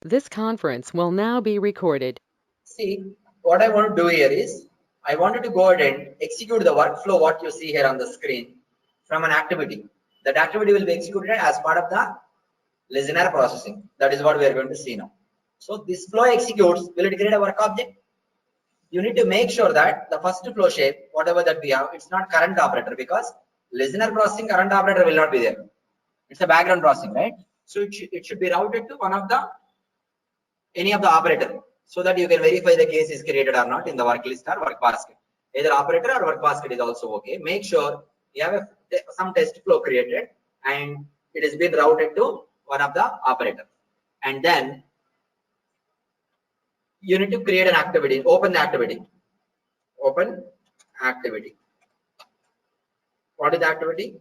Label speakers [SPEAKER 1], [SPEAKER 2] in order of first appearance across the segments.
[SPEAKER 1] This conference will now be recorded.
[SPEAKER 2] See, what I want to do here is, I wanted to go ahead and execute the workflow what you see here on the screen from an activity. That activity will be executed as part of the listener processing. That is what we are going to see now. So this flow executes, will it create a work object? You need to make sure that the first flow shape, whatever that we have, it's not current operator, because listener processing current operator will not be there. It's a background processing, right? So it should be routed to one of the any of the operator, so that you can verify the case is created or not in the work list or work basket. Either operator or work basket is also okay. Make sure you have some test flow created and it has been routed to one of the operator, and then you need to create an activity. Open the activity. Open activity. What is the activity?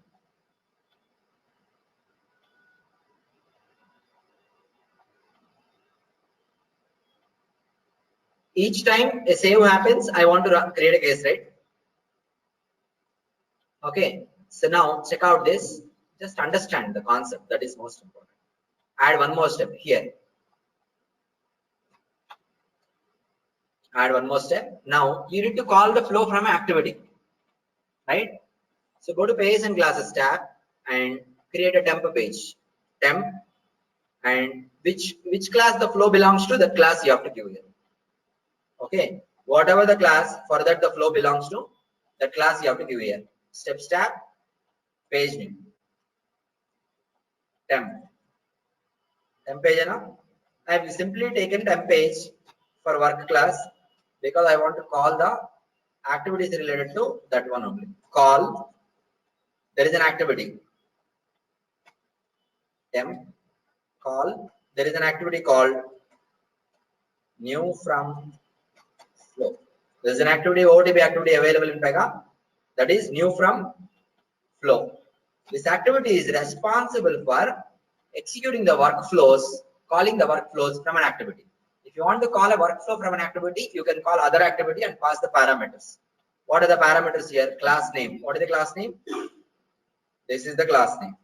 [SPEAKER 2] Each time a save happens, I want to create a case, right? Okay, so now check out this. Just understand the concept, that is most important. Add one more step here. Add one more step. Now you need to call the flow from activity, right? So go to pages and classes tab and create a temp page. Temp, and which class the flow belongs to, that class you have to give here. Okay, whatever the class for that the flow belongs to, that class you have to give here. Steps tab, page name, temp page. I have simply taken temp page for work class because I want to call the activities related to that one only. Call, there is an activity, temp call, there is an activity called new from flow. There is an activity, OTP activity available in Pega, that is new from flow. This activity is responsible for executing the workflows, calling the workflows from an activity. If you want to call a workflow from an activity, you can call other activity and pass the parameters. What are the parameters here? Class name. What is the class name? This is the class name.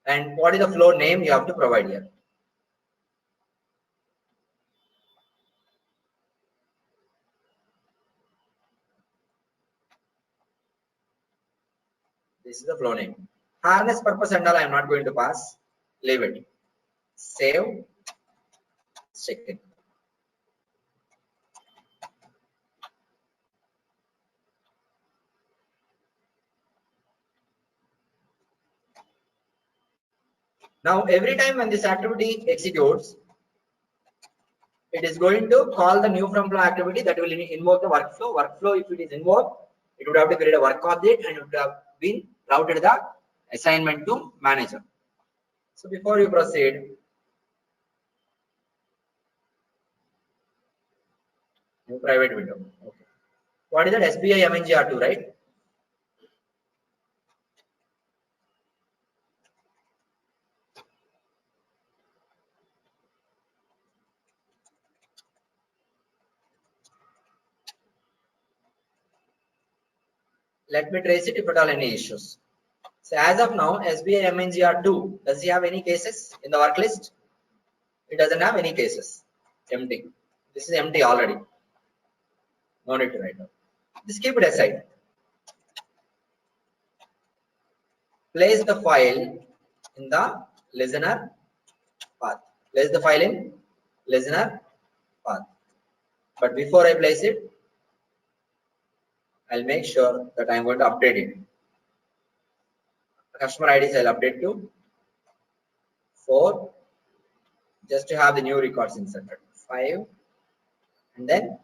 [SPEAKER 2] And what is the flow name you have to provide here? This is the flow name. Harness purpose and all I am not going to pass. Leave it. Save. Check it. Now every time when this activity executes, it is going to call the new from flow activity that will invoke the workflow. Workflow, if it is invoked, it would have to create a work object and it would have been routed the assignment to manager. So before you proceed, new private window. Okay. What is that? SBI MNGR2, right? Let me trace it if at all any issues. So as of now, SBI MNGR2, does he have any cases in the work list? It doesn't have any cases. Empty. This is empty already. No need to write down. Just keep it aside. Place the file in the listener path. Place the file in listener path. But before I place it, I'll make sure that I'm going to update it. Customer IDs I'll update to 4, just to have the new records inserted. 5 and then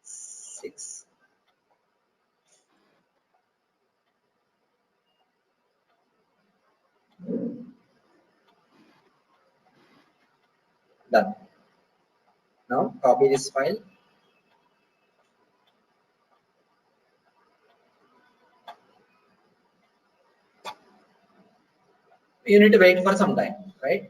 [SPEAKER 2] 6. Done. Now copy this file. You need to wait for some time, right?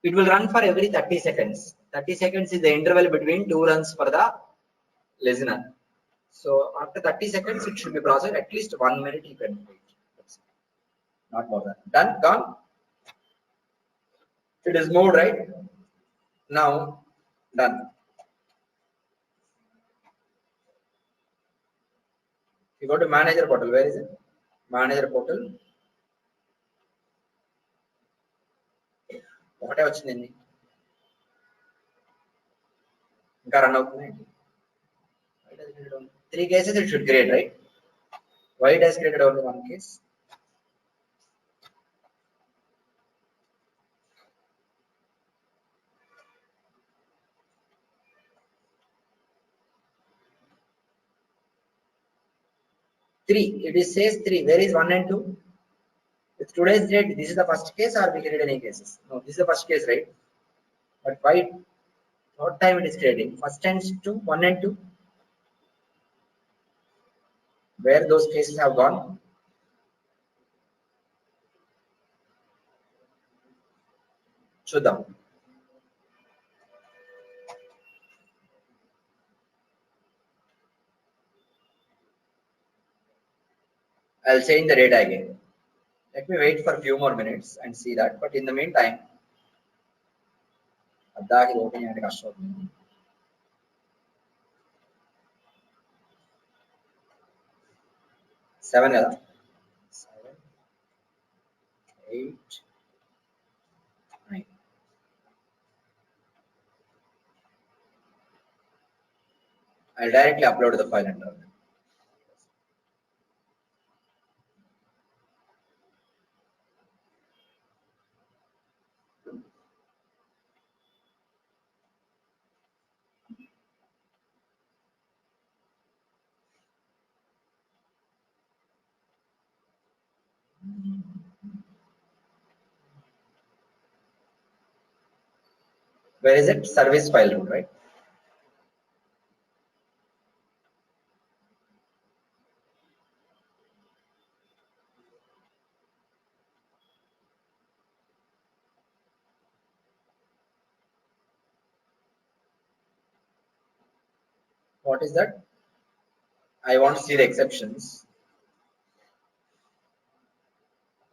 [SPEAKER 2] It will run for every 30 seconds. 30 seconds is the interval between two runs for the listener. So after 30 seconds, it should be processed. At least 1 minute you can wait. Not more than. Done? Gone? It is moved, right? Now, done. You go to manager portal. Where is it? Manager portal. ఒకటే వచ్చిందండి ఇంకా run అవుతుంది. 3 cases it should create, right? Why it has created only 1 case? Three. It is says 3. Where is 1 and 2? With today's date, this is the first case or we create any cases? No, this is the first case, right? But why? What time it is creating? First and 2, 1 and 2. Where those cases have gone? చూద్దాం. I'll change the data again. Let me wait for a few more minutes and see that. But in the meantime, అద్దాకి open చేయడానికి కష్టం అవుతుంది. 7 కదా? 7, 8, 9. I'll directly upload the file and run it. Where is it? Service file root, right? What is that? I want to see the exceptions.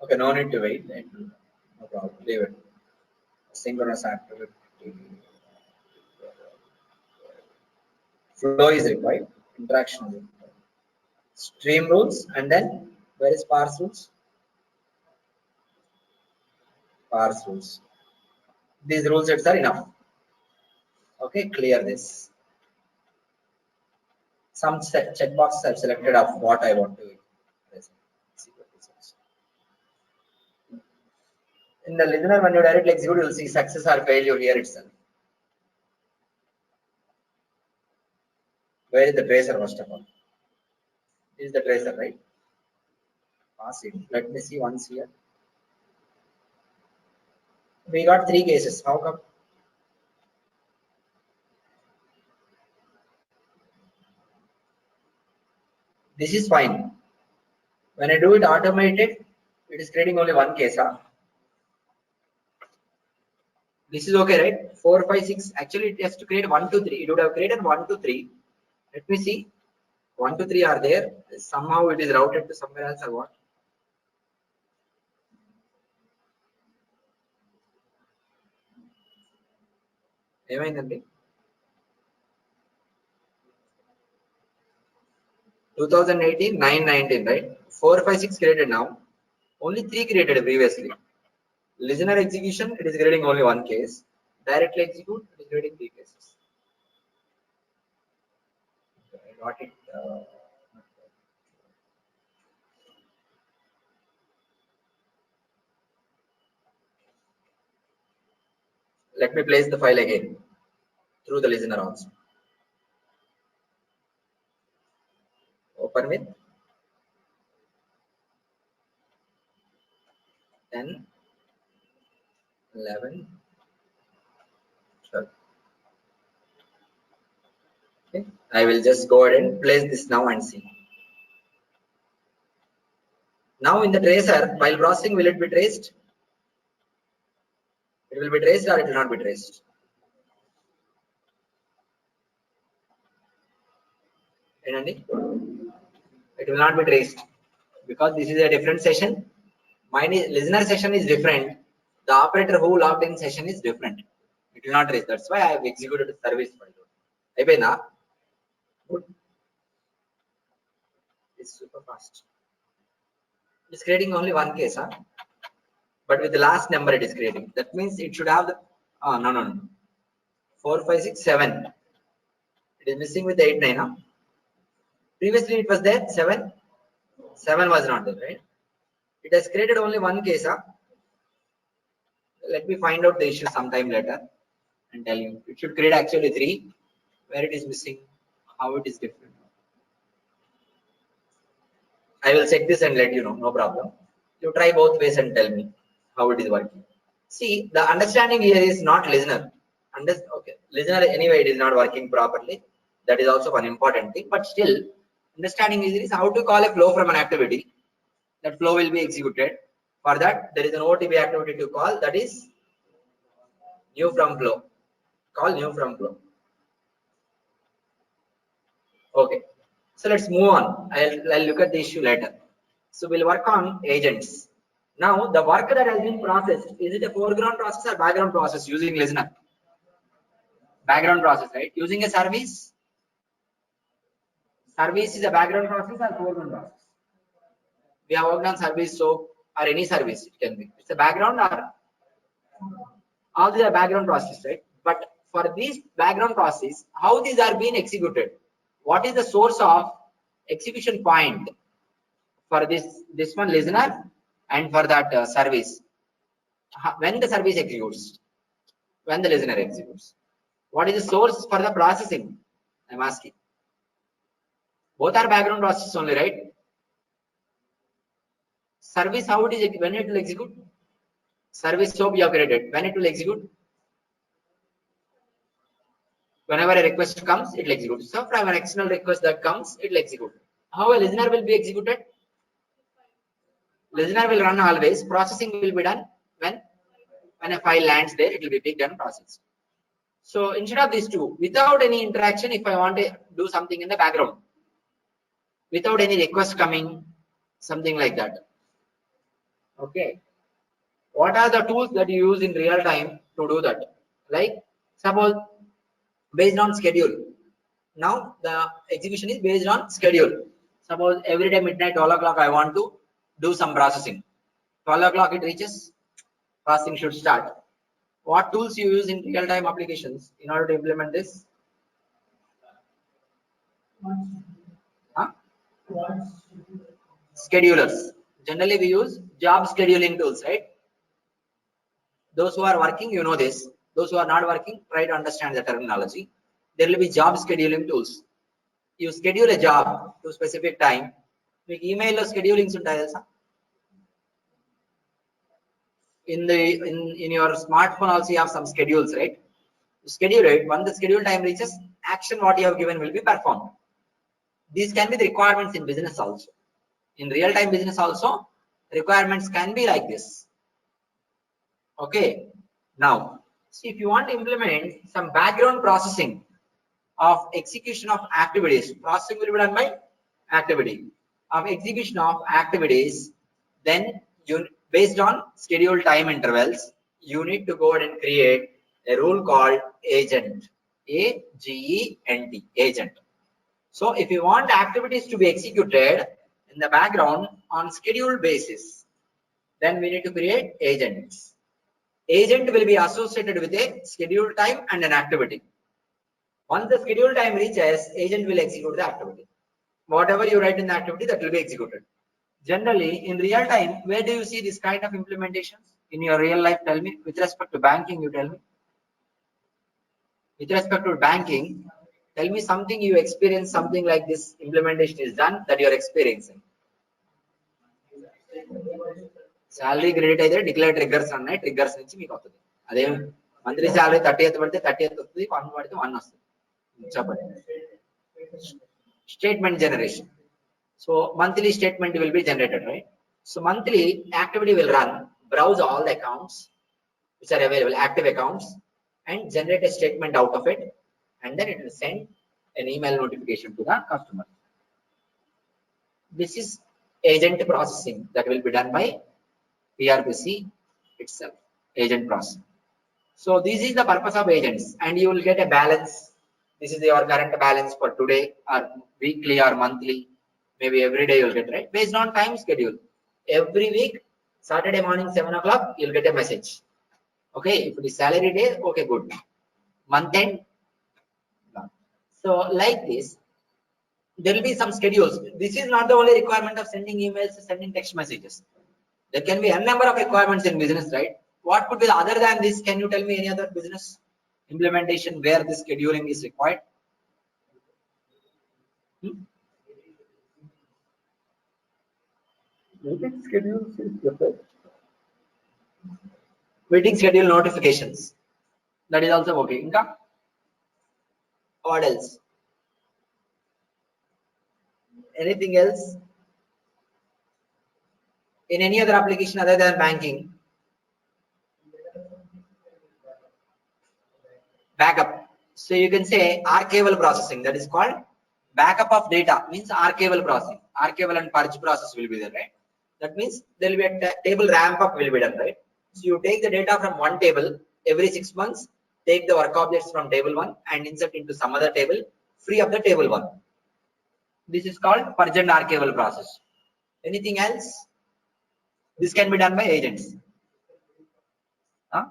[SPEAKER 2] Okay, no need to wait. No problem. Leave it. Synchronous activity. Flow is required. Interaction is required. Stream rules, and then where is parse rules? Parse rules. These rule sets are enough. Okay, clear this. Some checkboxes are selected of what I want to present. In the listener, when you directly execute, you will see success or failure here itself. Where is the tracer first of all? This is the tracer, right? Pass it. Let me see once here. We got 3 cases. How come? This is fine. When I do it automated, it is creating only 1 case. Huh? This is okay, right? 4, 5, 6. Actually, it has to create 1, 2, 3. It would have created 1, 2, 3. Let me see. 1, 2, 3 are there. Somehow it is routed to somewhere else or what? ఏమైందండి? 2018, 9, 19, right? 4, 5, 6 created now. Only 3 created previously. Listener execution, it is creating only 1 case. Directly execute, it is creating 3 cases. I got it. Let me place the file again through the listener also. Open with 10, 11, 12. Okay. I will just go ahead and place this now and see. Now in the tracer, while processing, will it be traced? It It will be traced or it will not be traced. It will not be traced because this is a different session. Mine is listener session is different. The operator who logged in session is different. It will not trace. That's why I have executed the service file. Good. It's super fast. It's creating only one case, huh? But with the last number it is creating. That means it should have the no. 4, 5, 6, 7. It is missing with the 8, 9. Huh? Previously it was there 7. 7 was not there, right? It has created only one case. Huh? Let me find out the issue sometime later and tell you. It should create actually 3. Where it is missing, how it is different. I will check this and let you know. No problem. You try both ways and tell me how it is working. See, the understanding here is not listener. Okay, listener anyway it is not working properly. That is also one important thing. But still, understanding is how to call a flow from an activity. That flow will be executed. For that, there is an OTP activity to call. That is new from flow. Call new from flow. Okay. So let's move on. I'll look at the issue later. So we'll work on agents. Now the work that has been processed, is it a foreground process or background process using listener? Background process, right? Using a service. Service is a background process or foreground process? We have worked on service, so or any service it can be. It's a background or all these are background process, right? But for these background process, how these are being executed? What is the source of execution point for this one listener and for that service? When the service executes, when the listener executes, what is the source for the processing? I'm asking. Both are background processes only, right? Service, how it is when it will execute? Service SOAP you have created. When it will execute? Whenever a request comes, it will execute. So from an external request that comes, it will execute. How a listener will be executed? Listener will run always. Processing will be done when a file lands there, it will be picked and processed. So instead of these two, without any interaction, if I want to do something in the background, without any request coming, something like that. Okay. What are the tools that you use in real time to do that? Like suppose based on schedule. Now the execution is based on schedule. Suppose every day midnight 12 o'clock I want to do some processing. 12 o'clock it reaches, processing should start. What tools you use in real-time applications in order to implement this? Huh? Schedulers. Generally we use job scheduling tools, right? Those who are working, you know this. Those who are not working, try to understand the terminology. There will be job scheduling tools. You schedule a job to a specific time. You email lo scheduling untayi telsa. In your smartphone also you have some schedules, right? You schedule it. When the schedule time reaches, action what you have given will be performed. These can be the requirements in business also. In real-time business also, requirements can be like this. Okay. Now, see if you want to implement some background processing of execution of activities, processing will be done by activity of execution of activities, then you based on scheduled time intervals, you need to go ahead and create a rule called agent. A-G-E-N-T, agent. So if you want activities to be executed in the background on scheduled basis, then we need to create agents. Agent will be associated with a scheduled time and an activity. Once the scheduled time reaches, agent will execute the activity. Whatever you write in the activity, that will be executed. Generally, in real time, where do you see this kind of implementations in your real life? Tell me. With respect to banking, you tell me. With respect to banking, tell me something you experience, something like this implementation is done that you are experiencing. Salary credit either declare triggers ఉన్నాయి triggers నుంచి మీకు వస్తుంది అదే monthly salary 30th పడితే 30th వస్తుంది 1 పడితే 1 వస్తుంది చెప్పండి statement generation. So monthly statement will be generated, right? So monthly activity will run, browse all the accounts, which are available, active accounts, and generate a statement out of it, and then it will send an email notification to the customer. This is agent processing that will be done by PRPC itself, agent processing. So this is the purpose of agents, and you will get a balance. This is your current balance for today, or weekly, or monthly. Maybe every day you'll get, right, based on time schedule. Every week, Saturday morning 7 o'clock, you'll get a message. Okay, if it is salary day, okay, good. Month end. So like this, there will be some schedules. This is not the only requirement of sending emails, sending text messages. There can be a number of requirements in business, right? What could be other than this? Can you tell me any other business implementation where this scheduling is required?
[SPEAKER 3] Meeting schedules is preferred.
[SPEAKER 2] Meeting schedule notifications. That is also okay. Inka? What else? Anything else? In any other application other than banking? Backup. So you can say archival processing. That is called backup of data. Means archival processing. Archival and purge process will be there, right? That means there will be a table ramp up will be done, right? So you take the data from one table every 6 months, take the work objects from table 1 and insert into some other table, free up the table 1. This is called purge and archival process. Anything else? This can be done by agents. Huh?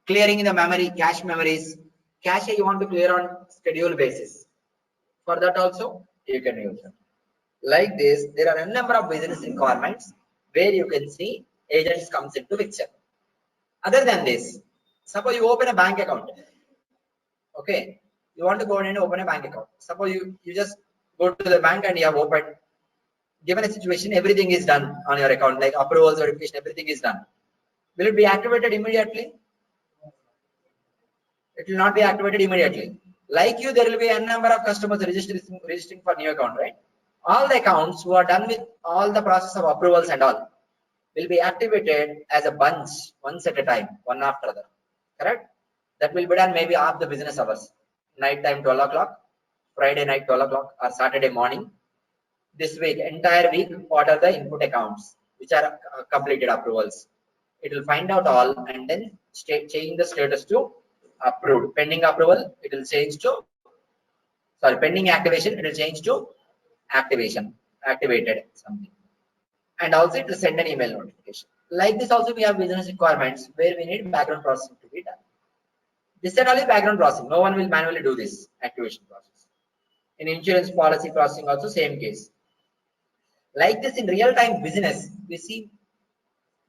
[SPEAKER 2] Clearing in the memory, cache memories. Cache you want to clear on schedule basis. For that also, you can use it. Like this, there are a number of business requirements where you can see agents comes into picture. Other than this, suppose you open a bank account. Okay, you want to go in and open a bank account. Suppose you just go to the bank and you have opened. Given a situation, everything is done on your account, like approvals, verification, everything is done. Will it be activated immediately? It will not be activated immediately. Like you, there will be a number of customers registering for new account, right? All the accounts who are done with all the process of approvals and all will be activated as a bunch, once at a time, one after other. Correct? That will be done maybe after the business hours. Night time 12 o'clock, Friday night 12 o'clock, or Saturday morning. This week, entire week, what are the input accounts which are completed approvals? It will find out all and then change the status to approved. Pending approval, it will change to, sorry, pending activation, it will change to activation, activated something. And also it will send an email notification. Like this also we have business requirements where we need background processing to be done. This is only background processing. No one will manually do this activation process. In insurance policy processing also same case. Like this in real-time business, we see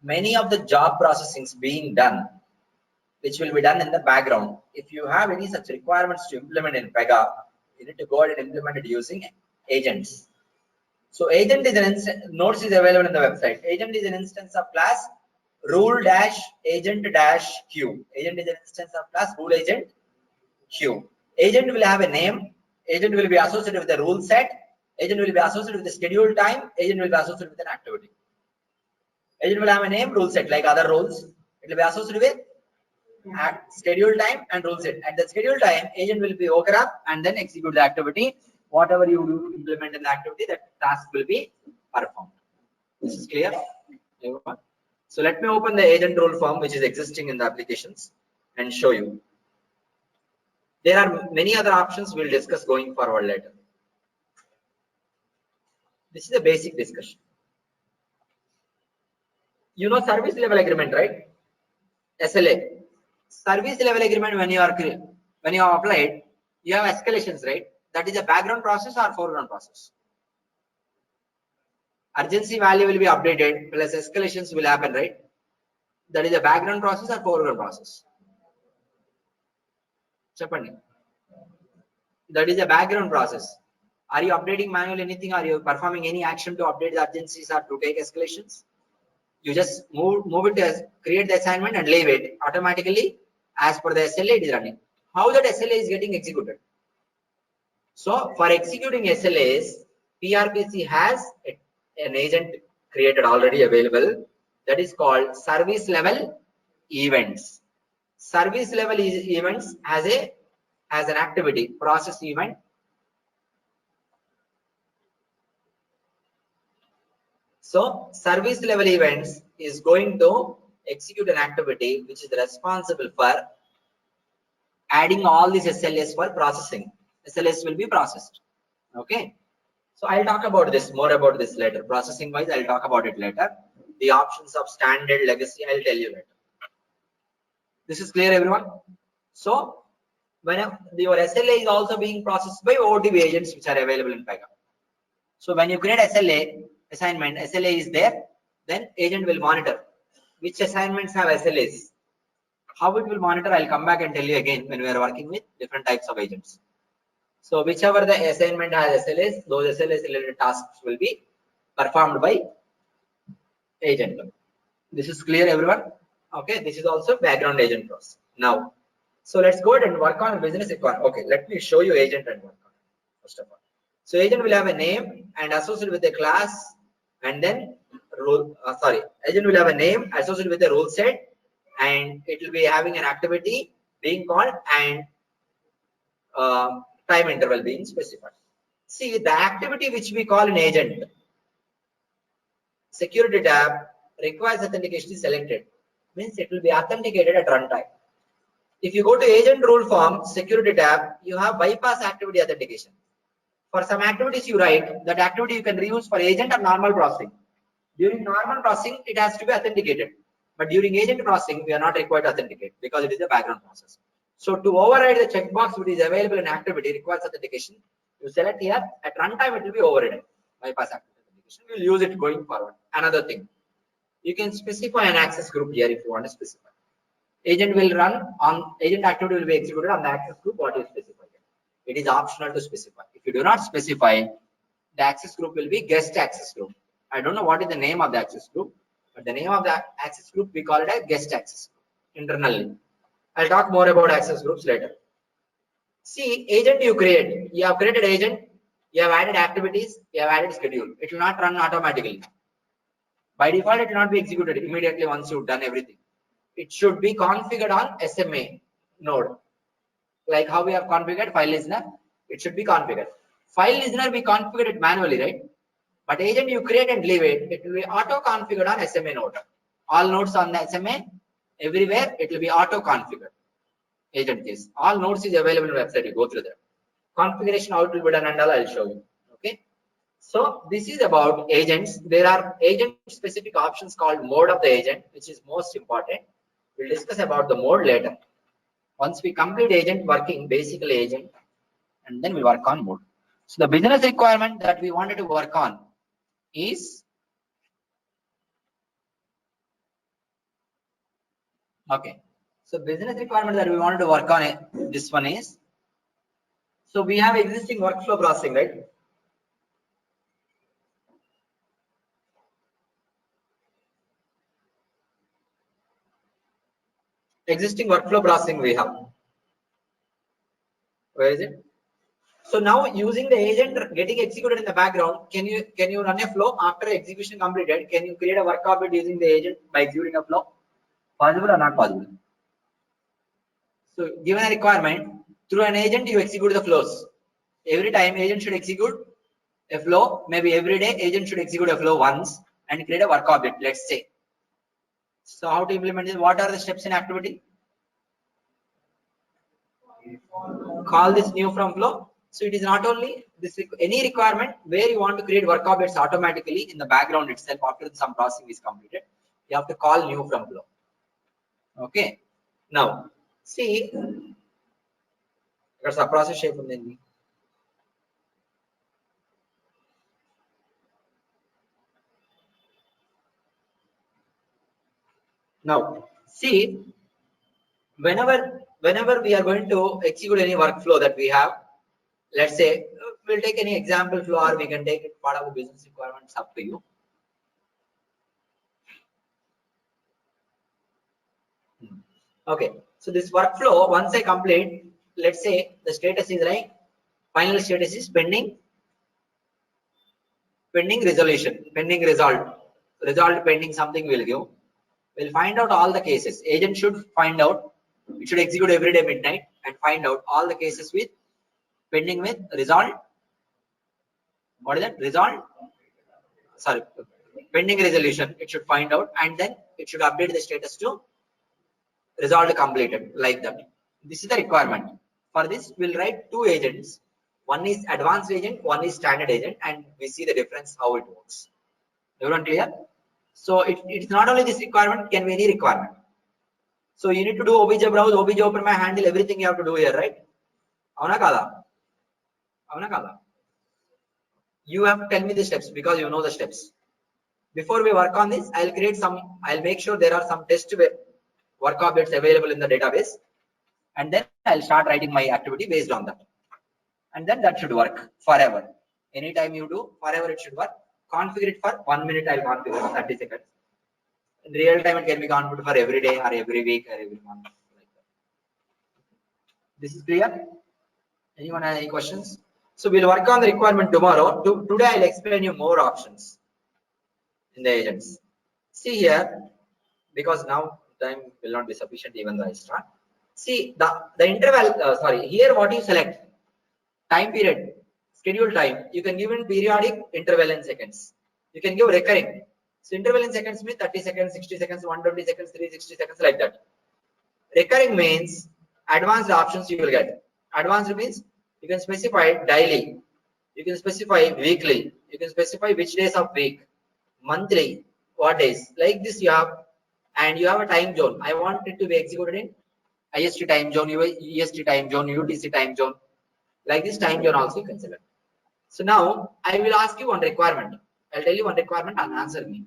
[SPEAKER 2] many of the job processings being done, which will be done in the background. If you have any such requirements to implement in Pega, you need to go ahead and implement it using agents. So agent is an instance, notes is available in the website. Agent is an instance of class rule-agent-q. Agent is an instance of class rule-agent-q. Agent will have a name. Agent will be associated with the rule set. Agent will be associated with the schedule time. Agent will be associated with an activity. Agent will have a name, rule set, like other rules. It will be associated with schedule time and rule set. At the schedule time, agent will be woken up and then execute the activity. Whatever you do to implement an activity, that task will be performed. This is clear, everyone? So let me open the agent role form which is existing in the applications and show you. There are many other options we'll discuss going forward later. This is a basic discussion. You know service level agreement, right? SLA. Service level agreement, when you have applied, you have escalations, right? That is a background process or foreground process. Urgency value will be updated plus escalations will happen, right? That is a background process or foreground process. Chapani. That is a background process. Are you updating manually anything? Are you performing any action to update the urgencies or to take escalations? You just move it as create the assignment and leave it automatically as per the SLA it is running. How that SLA is getting executed? So for executing SLAs, PRPC has an agent created already available that is called service level events. Service level events has an activity, process event. So service level events is going to execute an activity which is responsible for adding all these SLAs for processing. SLAs will be processed. Okay. So I'll talk about this, more about this later. Processing wise, I'll talk about it later. The options of standard, legacy, I'll tell you later. This is clear, everyone? So when your SLA is also being processed by OOTB agents which are available in Pega. So when you create SLA assignment, SLA is there, then agent will monitor which assignments have SLAs. How it will monitor, I'll come back and tell you again when we are working with different types of agents. So whichever the assignment has SLAs, those SLAs related tasks will be performed by agent. This is clear, everyone? Okay, this is also background agent process. Now, so let's go ahead and work on business requirement. Okay, let me show you agent and work on it first of all. So agent will have a name and associated with a class, and then rule. Agent will have a name associated with a rule set, and it will be having an activity being called and time interval being specified. See, the activity which we call an agent, security tab requires authentication is selected, means it will be authenticated at runtime. If you go to agent rule form, security tab, you have bypass activity authentication. For some activities you write, that activity you can reuse for agent or normal processing. During normal processing, it has to be authenticated. But during agent processing, we are not required to authenticate because it is a background process. So to override the checkbox which is available in activity requires authentication, you select here, at runtime it will be overridden. Bypass activity authentication, we will use it going forward. Another thing, you can specify an access group here if you want to specify. Agent will run on, agent activity will be executed on the access group what is specified. It is optional to specify. If you do not specify, the access group will be guest access group. I don't know what is the name of the access group, but the name of the access group we call it as guest access group internally. I'll talk more about access groups later. See, agent you create, you have created agent, you have added activities, you have added schedule. It will not run automatically. By default, it will not be executed immediately once you've done everything. It should be configured on SMA node. Like how we have configured file listener, it should be configured. File listener we configured it manually, right? But agent you create and leave it, it will be auto configured on SMA node. All nodes on the SMA, everywhere it will be auto configured. Agent case. All nodes is available on the website. You go through that. Configuration how it will be done and all I'll show you. Okay. So this is about agents. There are agent specific options called mode of the agent, which is most important. We'll discuss about the mode later. Once we complete agent working, basically agent, and then we work on mode. So the business requirement that we wanted to work on is, okay. So business requirement that we wanted to work on it, this one is, so we have existing workflow processing, right? Existing workflow processing we have. Where is it? So now using the agent getting executed in the background, can you run a flow after execution completed? Can you create a work object using the agent by executing a flow? Possible or not possible? So given a requirement, through an agent you execute the flows. Every time agent should execute a flow, maybe every day agent should execute a flow once and create a work object, let's say. So how to implement this? What are the steps in activity? Call this new from flow. So it is not only this, any requirement where you want to create work objects automatically in the background itself after some processing is completed, you have to call new from flow. Okay. Now see, there's a process shape in the now see, whenever we are going to execute any workflow that we have, let's say we'll take any example flow or we can take it part of the business requirements, up to you. Okay, so this workflow once I complete, let's say the status is like final status is pending resolution, pending resolved pending something will give. will find out all the cases. Agent should find out, it should execute every day midnight and find out all the cases with pending with resolved. What is that? Resolved? Sorry, pending resolution. It should find out and then it should update the status to resolved completed, like that. This is the requirement. For this, we'll write two agents. One is advanced agent, one is standard agent, and we see the difference how it works. Everyone clear? So it's not only this requirement, it can be any requirement. So you need to do obj browse, obj open my handle, everything you have to do here, right? Avuna kada? Avuna kada? You have to tell me the steps because you know the steps. Before we work on this, I'll make sure there are some test work objects available in the database, and then I'll start writing my activity based on that. And then that should work forever. Anytime you do, forever it should work. Configure it for 1 minute, I'll configure for 30 seconds. In real time, it can be configured for every day or every week or every month. Like that. This is clear? Anyone have any questions? So we'll work on the requirement tomorrow. Today I'll explain you more options in the agents. See here, because now time will not be sufficient even though I start. See the interval, here what you select, time period, schedule time, you can give in periodic, interval in seconds. You can give recurring. So interval in seconds means 30 seconds, 60 seconds, 120 seconds, 360 seconds, like that. Recurring means advanced options you will get. Advanced means you can specify daily, you can specify weekly, you can specify which days of week, monthly, what days, like this you have, and you have a time zone. I want it to be executed in IST time zone, EST time zone, UTC time zone, like this time zone also you can select. So now I will ask you one requirement. I'll tell you one requirement and answer me.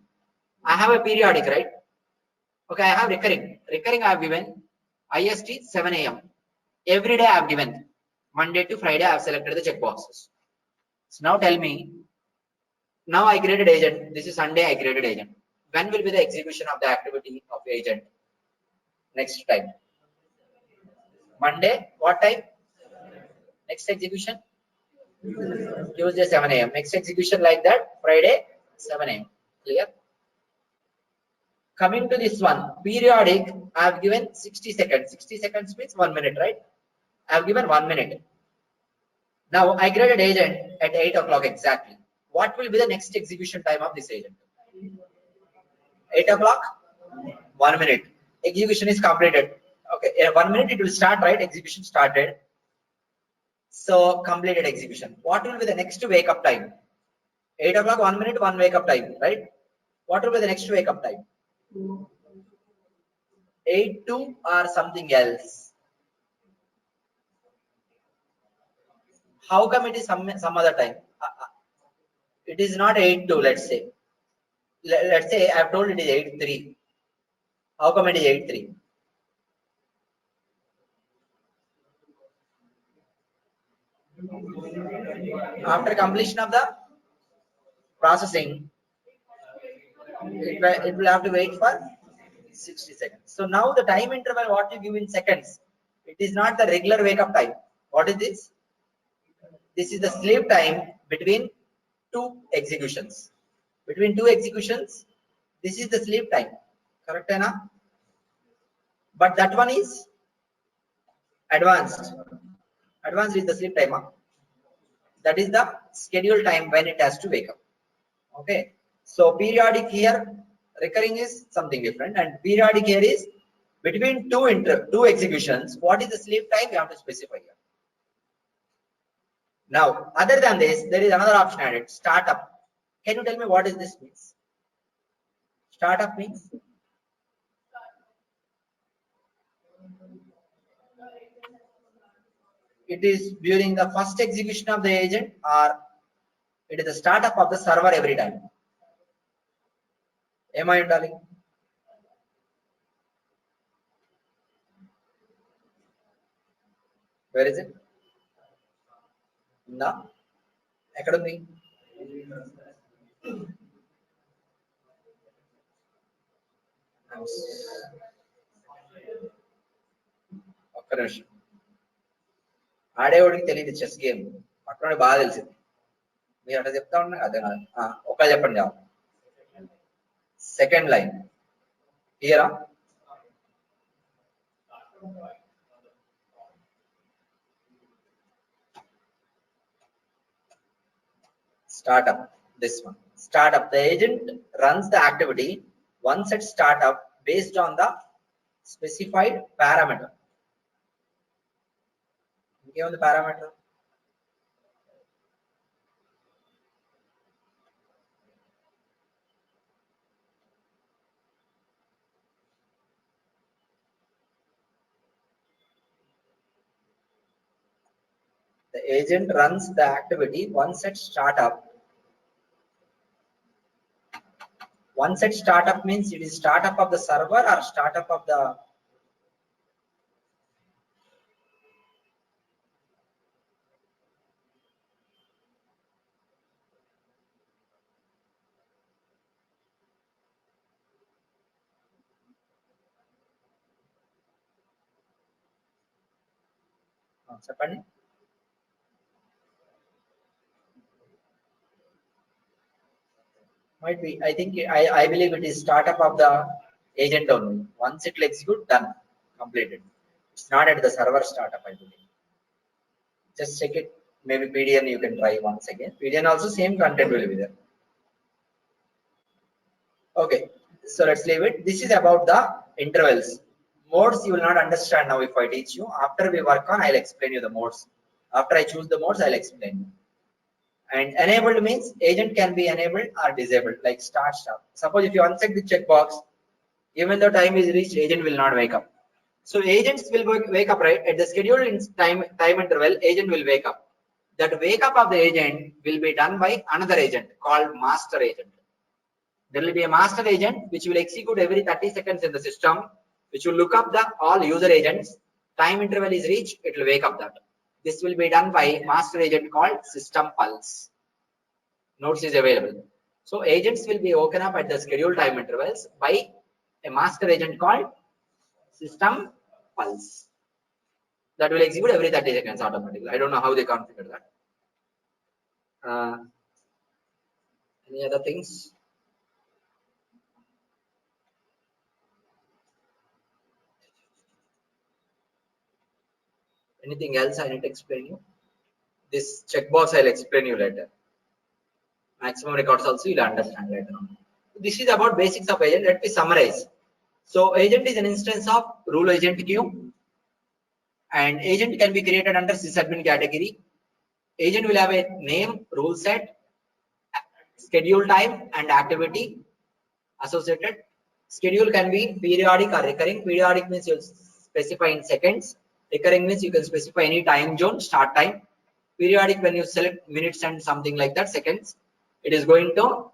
[SPEAKER 2] I have a periodic, right? Okay, I have recurring. Recurring I have given IST 7 AM. Every day I have given. Monday to Friday I have selected the checkboxes. So now tell me, now I created agent. This is Sunday I created agent. When will be the execution of the activity of agent? Next time. Monday, what time? Next execution? Tuesday 7 AM. Next execution like that, Friday 7 AM. Clear? Coming to this one, periodic, I have given 60 seconds. 60 seconds means 1 minute, right? I have given 1 minute. Now I created agent at 8 o'clock exactly. What will be the next execution time of this agent? 8 o'clock? 1 minute. Execution is completed. Okay, in 1 minute it will start, right? Execution started. So completed execution. What will be the next wake up time? 8 o'clock, 1 minute, 1 wake up time, right? What will be the next wake up time? 8-2 or something else? How come it is some other time? It is not 8-2, let's say. Let's say I have told it is 8-3. How come it is 8-3? After completion of the processing, it will have to wait for 60 seconds. So now the time interval what you give in seconds, it is not the regular wake up time. What is this? This is the sleep time between two executions. Between two executions, this is the sleep time. Correct, Anna? But that one is advanced. Advanced is the sleep time. Huh? That is the schedule time when it has to wake up. Okay. So periodic here, recurring is something different, and periodic here is between two executions. What is the sleep time? We have to specify here. Now, other than this, there is another option added, startup. Can you tell me what is this means? Startup means? It is during the first execution of the agent, or it is the startup of the server every time. Am I darling? Where is it? No. Academy. ఒక్క నిమిషం ఆడేవాడికి తెలియదు chess game అక్కడ బాగా తెలిసింది మీరు అట్లా చెప్తా ఉన్నా అదే ఒక చెప్పండి second line Here, startup, this one. Startup, the agent runs the activity once at startup based on the specified parameter. Given the parameter, the agent runs the activity once at startup. Once at startup means it is startup of the server or startup of the చెప్పండి. Might be. I think I believe it is startup of the agent only. Once it will execute, done, completed. It's not at the server startup, I believe. Just check it. Maybe PDN you can try once again. PDN also same content will be there. Okay, so let's leave it. This is about the intervals. Modes you will not understand now if I teach you. After we work on, I'll explain you the modes. After I choose the modes, I'll explain you. And enabled means agent can be enabled or disabled, like start stop. Suppose if you uncheck the checkbox, even though time is reached, agent will not wake up. So agents will wake up right at the scheduled time interval. Agent will wake up. That wake up of the agent will be done by another agent called master agent. There will be a master agent which will execute every 30 seconds in the system, which will look up the all user agents. Time interval is reached, it will wake up that. This will be done by master agent called system pulse. Nodes is available. So agents will be woken up at the scheduled time intervals by a master agent called system pulse. That will execute every 30 seconds automatically. I don't know how they configure that. Any other things? Anything else I need to explain you? This checkbox I'll explain you later. Maximum records also you'll understand later on. This is about basics of agent. Let me summarize. So agent is an instance of rule agent queue, and agent can be created under sysadmin category. Agent will have a name, rule set, schedule time, and activity associated. Schedule can be periodic or recurring. Periodic means you'll specify in seconds. Recurring means you can specify any time zone, start time. Periodic when you select minutes and something like that, seconds. It is going to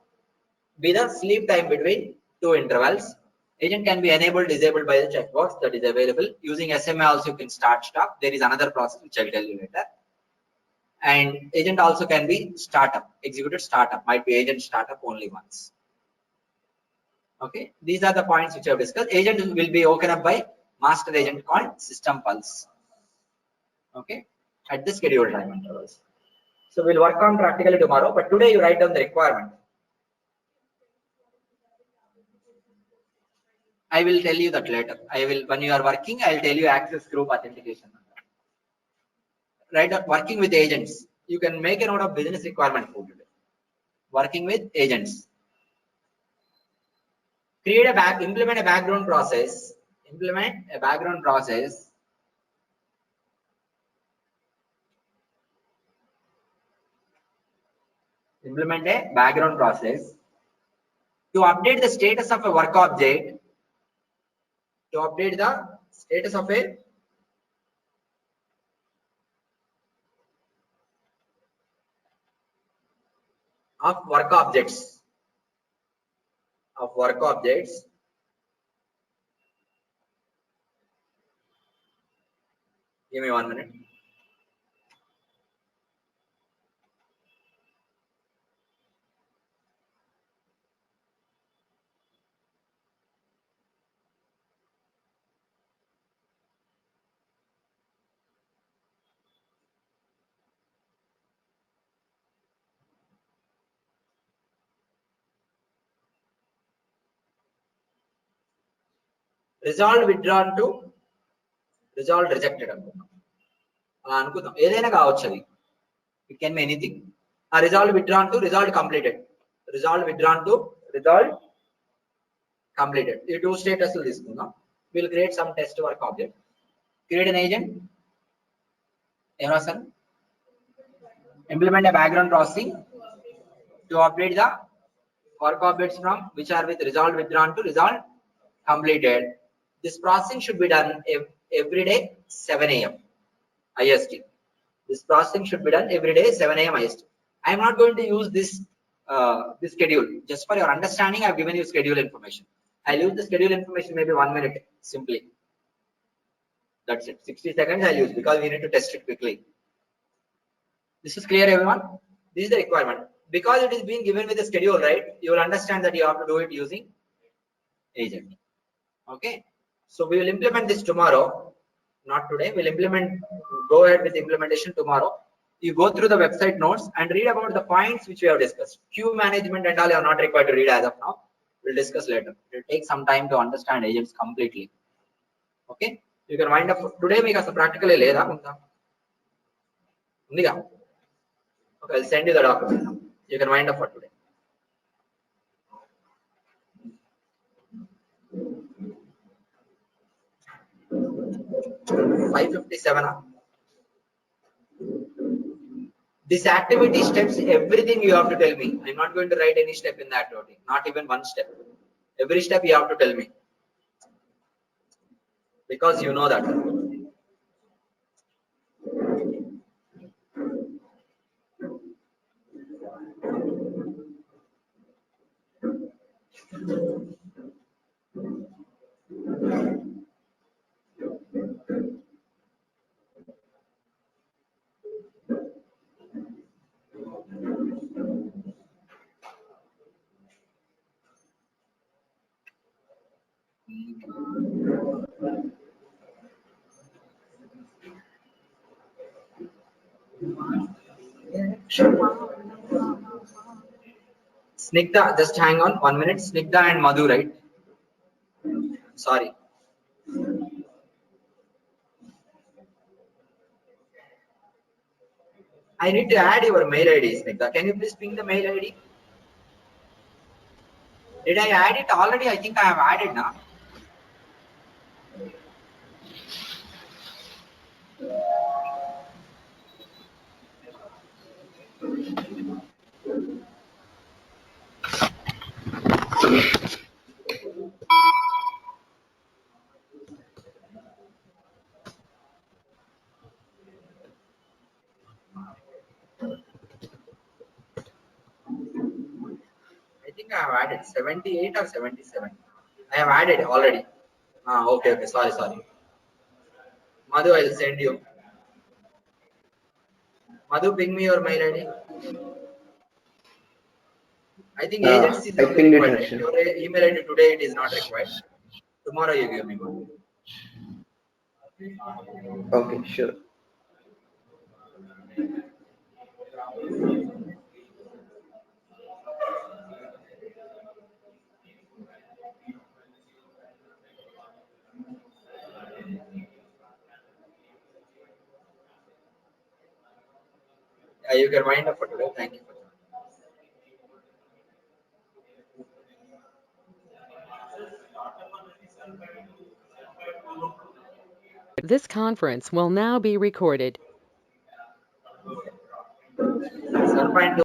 [SPEAKER 2] be the sleep time between two intervals. Agent can be enabled, disabled by the checkbox that is available. Using SMA also you can start, stop. There is another process which I'll tell you later. And agent also can be startup, executed startup, might be agent startup only once. Okay, these are the points which I have discussed. Agent will be woken up by master agent called system pulse. Okay, at the scheduled time intervals. So we'll work on practically tomorrow, but today you write down the requirement. I will tell you that later. I will, when you are working, I will tell you access group authentication. Right, working with agents. You can make a note of business requirement for today. Working with agents. Create a implement a background process. Implement a background process. Implement a background process to update the status of a work object. To update the status of a work objects. Of work objects. Give me 1 minute. resolved withdrawn to resolved rejected అనుకుందాం. అలా అనుకుందాం, ఏదైనా కావచ్చు అది, it can be anything. resolved withdrawn to resolved completed, resolved withdrawn to resolved completed. ఈ two status తీసుకుందాం. Will create some test work object, create an agent, ఏం రాస్తారు, implement a background processing to update the work objects from which are with resolved withdrawn to resolved completed. This processing should be done every day 7 a.m. IST. This processing should be done every day 7 a.m. IST. I am not going to use this schedule. Just for your understanding, I have given you schedule information. I'll use the schedule information maybe 1 minute simply. That's it. 60 seconds I'll use because we need to test it quickly. This is clear, everyone? This is the requirement. Because it is being given with a schedule, right? You will understand that you have to do it using agent. Okay. So we will implement this tomorrow, not today. We'll go ahead with the implementation tomorrow. You go through the website notes and read about the points which we have discussed. Queue management and all you are not required to read as of now. We'll discuss later. It will take some time to understand agents completely. Okay. You can wind up today. Make us practically leda unta. Undiga. Okay, I'll send you the document now. You can wind up for today. $557. This activity steps, everything you have to tell me. I'm not going to write any step in that activity, not even one step. Every step you have to tell me because you know that. Snigdha, just hang on 1 minute. Snigdha and Madhu, right? Sorry. I need to add your mail ID, Snigdha. Can you please ping the mail ID? Did I add it already? I think I have added now. I think I have added 78 or 77. I have added already. Okay. Sorry. Madhu, I will send you. Madhu, ping me your mail ID. I think agency is not required. Your email ID today it is not required. Tomorrow you give me one.
[SPEAKER 3] Okay, sure.
[SPEAKER 2] You can wind up for today. Thank you.
[SPEAKER 1] This conference will now be recorded.
[SPEAKER 2] 7.2